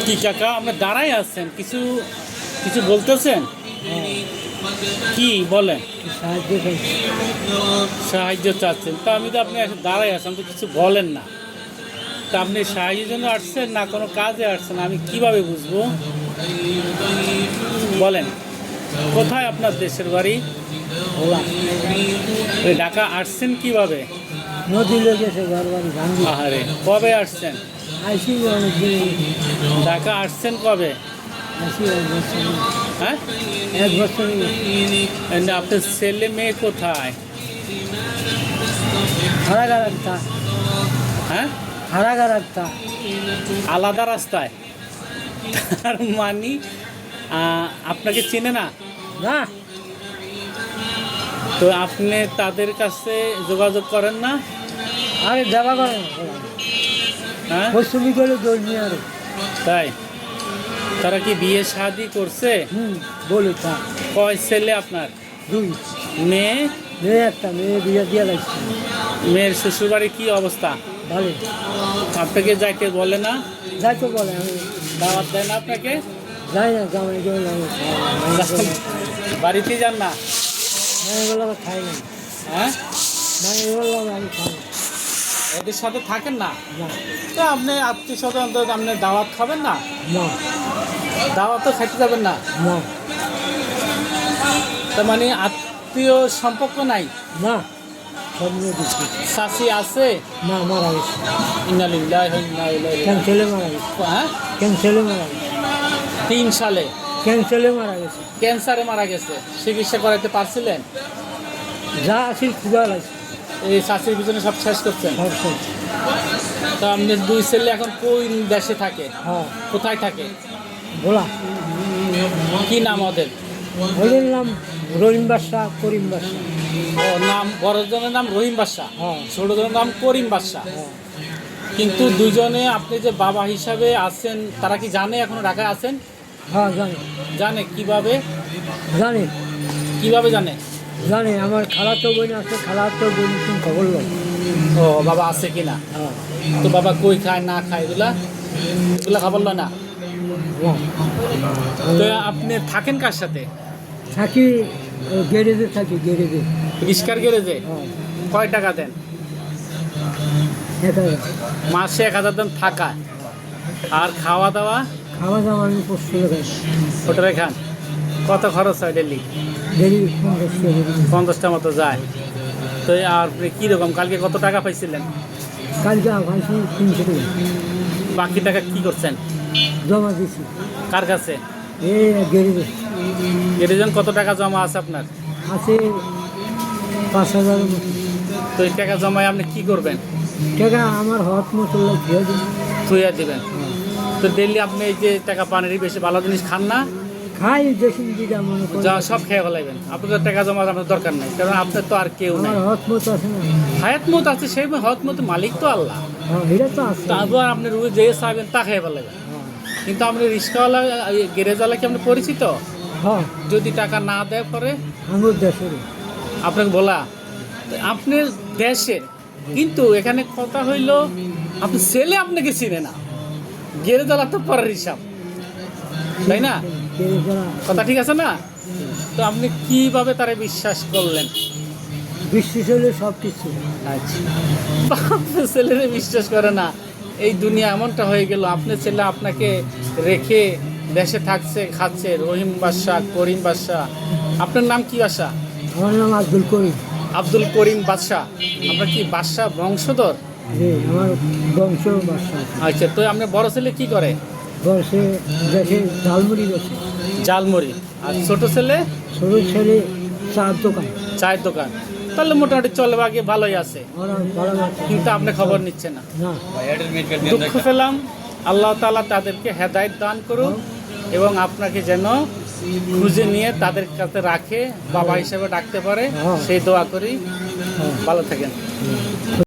কি কাকা আপনি দাঁড়াই আছেন, কিছু কিছু বলতেছেন? কি বলেন? সাহায্য চাচ্ছেন? তা আমি তো আপনি দাঁড়াই আছেন, তো কিছু বলেন না। তা আপনি সাহায্যের জন্য আসছেন না কোনো কাজে আসছেন, আমি কিভাবে বুঝবো? বলেন, কোথায় আপনার দেশের বাড়ি? ঢাকা আসছেন কিভাবে? নদী লেগেছে ঘর বাড়ি ভাঙি। আহারে, কবে আসছেন? আইসি অনেকদিন। ঢাকা আসছেন কবে? আইসি 1 বছর। হ্যাঁ, 1 বছর। আপনার ছেলে মেয়ে কোথায়? হারাগার একটা। হ্যাঁ, হারাগার একটা। আলাদা রাস্তায়? তার মানে আপনাকে চেনে না? না, তো আপনি তাদের কাছে যোগাযোগ করেন না? আরে দেওয়া করে না। হ্যাঁ, পশ্চিমি গেলে দোল নিয়ে আরে। তাই? তারা কি বিয়ে শাদী করছে? বলি তা। কয় ছেলে আপনার? 2। মেয়ে? মেয়ে একটা, মেয়ে বিয়ে দিয়ে লাগছে। মেয়ের শ্বশুরবাড়ি কি অবস্থা? ভালো। আপনাকে যাইতে বলে না? যাই তো বলে, আমি দাওয়াত দেয় না আপনাকে? যাই না, জামাই গেলে আমি বাড়িতে যান না? এগুলো খাই না। হ্যাঁ, এগুলো আমি খাই না। এদের সাথে থাকেন না? না, তো আপনি আত্মীয় স্বজন, আপনি দাওয়াত খাবেন না? না, দাওয়াত তো খাইতে যাবেন না? না, তার মানে আত্মীয় সম্পর্ক নাই? না, সব নিয়ে দিচ্ছি। শাশি আছে? না, মারা গেছে। ইন্না লিল্লাহি ওয়া ইন্না ইলাইহি রাজিউন। ক্যান্সেলে মারা গেছে। হ্যাঁ, ক্যান্সেলে মারা গেছে। 3 সালে ক্যান্সেলে মারা গেছে। ক্যান্সারে মারা গেছে। চিকিৎসা করাতে পারছিলেন? যা আসিল ক্ষুধা লাগছে। এই শাশির পিছনে সব শেষ করছেন? সব সব। তো আপনার 2 ছেলে এখন কোন দেশে থাকে? হ্যাঁ, কোথায় থাকে? বলা। কি নাম ওদের? ওদের নাম রহিম বাদশাহ, করিম বাদশাহ। ও, নাম বড়জনের নাম রহিম বাদশা, হ্যাঁ, ছোটজনের নাম করিম বাদশা। হ্যাঁ, কিন্তু দুজনে আপনি যে বাবা হিসাবে আছেন, তারা কি জানে এখনো ঢাকায় আছেন? হ্যাঁ, জানি। জানে কিভাবে? জানি, কিভাবে জানে? জানি। আমার খালাতো বোন আছে, খালাতো বোন তুমি খবর লো। ও, বাবা আছে কিনা? হ্যাঁ, তো বাবা কই খায় না খায় এগুলা এগুলা খবর লয় না? হ্যাঁ। তো আপনি থাকেন কার সাথে? থাকি গ্যারেজে, থাকি গ্যারেজে। রিস্কার গ্যারেজে? হ্যাঁ, কয় টাকা দেন? এটা মাসে 1000 দেন থাকা, আর খাওয়া দাওয়া? খাওয়া দাওয়া আমি 500 টাকা। হোটেলে খান? কত খরচ হয় ডেলি? ডেলি 50 টাকা। 50টা মতো যায়। তো আর আপনি কীরকম, কালকে কত টাকা পাইছিলেন? কালকে পাইছি 300 টাকা। বাকি টাকা কি করছেন? জমা দিছি কার কাছে? এই গ্যারেজে। এর কত টাকা জমা আছে আপনার? আছে 5,000 মতো তো এই টাকা জমায় আপনি কি করবেন? টাকা। আমার হট মশলা খেয়ে দিন। থুইয়া দিবেন? তো ডেলি আপনি এই যে টাকা পানেরই বেশি ভালো জিনিস খান না? খাই দেখুন দিদা, মনে করি যা সব খেয়ে ফেলাইবেন। আপনাদের টাকা জমার আপনার দরকার নেই, কারণ আপনার তো আর কেউ নাই। আমার হট মতো আছে না। হায়াত মত আছে, সেই হায়াত মত মালিক তো আল্লাহ। হ্যাঁ, এটা তো আছে। তারপর আপনি রুই যে চাইবেন তা খেয়ে ফেলাইবেন। হ্যাঁ, কিন্তু আপনি রিক্সাওয়ালা, গ্যারেজওয়ালা কি আপনি পরিচিত? হ্যাঁ, যদি টাকা না দেয় পরে আমার দেশের। আপনাকে বলা আপনার দেশের, কিন্তু এখানে কথা হইল আপনি ছেলে আপনাকে চিনে না, গ্যারেজওয়ালা তো পরের হিসাব, তাই না? কথা ঠিক আছে না? তো আপনি কিভাবে তারে বিশ্বাস করলেন? বৃষ্টি হলে সব কিছু। আচ্ছা, আপনার ছেলেরে বিশ্বাস করে না। এই দুনিয়া এমনটা হয়ে গেল, আপনার ছেলে আপনাকে রেখে দেশে থাকছে, খাচ্ছে। রহিম বাদশাহ, করিম বাদশাহ। আপনার নাম কি বাদশাহ? আমার নাম আব্দুল করিম। আব্দুল করিম বাদশাহ। আপনার কি বাদশাহ বংশধর? জি, আমার বংশ বাদশা। আচ্ছা, তো আপনার বড় ছেলে কি করে? বংশে দেশে ঝালমুড়ি গেছে। জালমুড়ি। আর ছোট ছেলে? ছোট ছেলে চার দোকান। চায়ের দোকান। তাহলে মোটামুটি চলে বাকি ভালোই আছে, ওরা বড় আছে। কিন্তু আপনি খবর নিচ্ছেন না। না, দুঃখ পেলাম। আল্লাহ তাআলা তাদেরকে হেদায়েত দান করুন এবং আপনাকে যেন খুঁজে নিয়ে তাদের কাছে রাখে, বাবা হিসেবে ডাকতে পারে, সেই দোয়া করি। ভালো থাকেন।